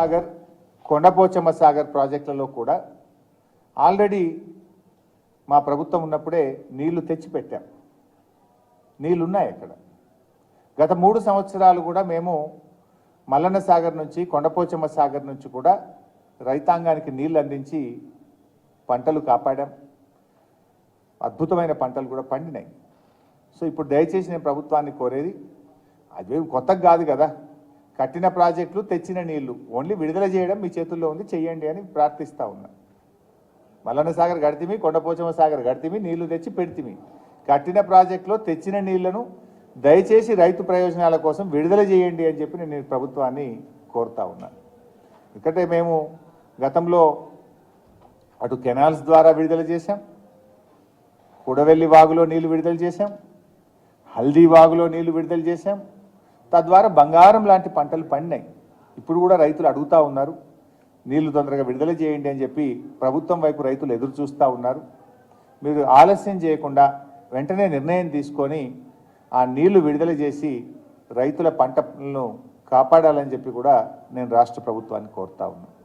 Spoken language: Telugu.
సాగర్, కొండపోచమ్మ సాగర్ ప్రాజెక్టులలో కూడా ఆల్రెడీ మా ప్రభుత్వం ఉన్నప్పుడే నీళ్లు తెచ్చిపెట్టాం. నీళ్లు ఉన్నాయి అక్కడ. గత 3 సంవత్సరాలు కూడా మేము మల్లన్న సాగర్ నుంచి, కొండపోచమ్మ సాగర్ నుంచి కూడా రైతాంగానికి నీళ్లు అందించి పంటలు కాపాడాం. అద్భుతమైన పంటలు కూడా పండినాయి. సో ఇప్పుడు దయచేసి నేను ప్రభుత్వాన్ని కోరేది, అదేం కొత్తగా కాదు కదా, కట్టిన ప్రాజెక్టులు, తెచ్చిన నీళ్లు ఓన్లీ విడుదల చేయడం మీ చేతుల్లో ఉంది, చెయ్యండి అని ప్రార్థిస్తూ ఉన్నా. మల్లన్న సాగర్ గడితిమి, కొండపోచమ్మ సాగర్ గడితిమి, నీళ్లు తెచ్చి పెడితిమి. కట్టిన ప్రాజెక్టులో తెచ్చిన నీళ్లను దయచేసి రైతు ప్రయోజనాల కోసం విడుదల చేయండి అని చెప్పి నేను ప్రభుత్వాన్ని కోరుతా ఉన్నాను. ఎందుకంటే మేము గతంలో అటు కెనాల్స్ ద్వారా విడుదల చేశాం, కుడవెల్లి వాగులో నీళ్లు విడుదల చేశాం, హల్దీ వాగులో నీళ్లు విడుదల చేశాం. తద్వారా బంగారం లాంటి పంటలు పండినాయి. ఇప్పుడు కూడా రైతులు అడుగుతూ ఉన్నారు, నీళ్లు తొందరగా విడుదల చేయండి అని చెప్పి ప్రభుత్వం వైపు రైతులు ఎదురు చూస్తూ ఉన్నారు. మీరు ఆలస్యం చేయకుండా వెంటనే నిర్ణయం తీసుకొని ఆ నీళ్లు విడుదల చేసి రైతుల పంటలను కాపాడాలని చెప్పి కూడా నేను రాష్ట్ర ప్రభుత్వాన్ని కోరుతా ఉన్నాను.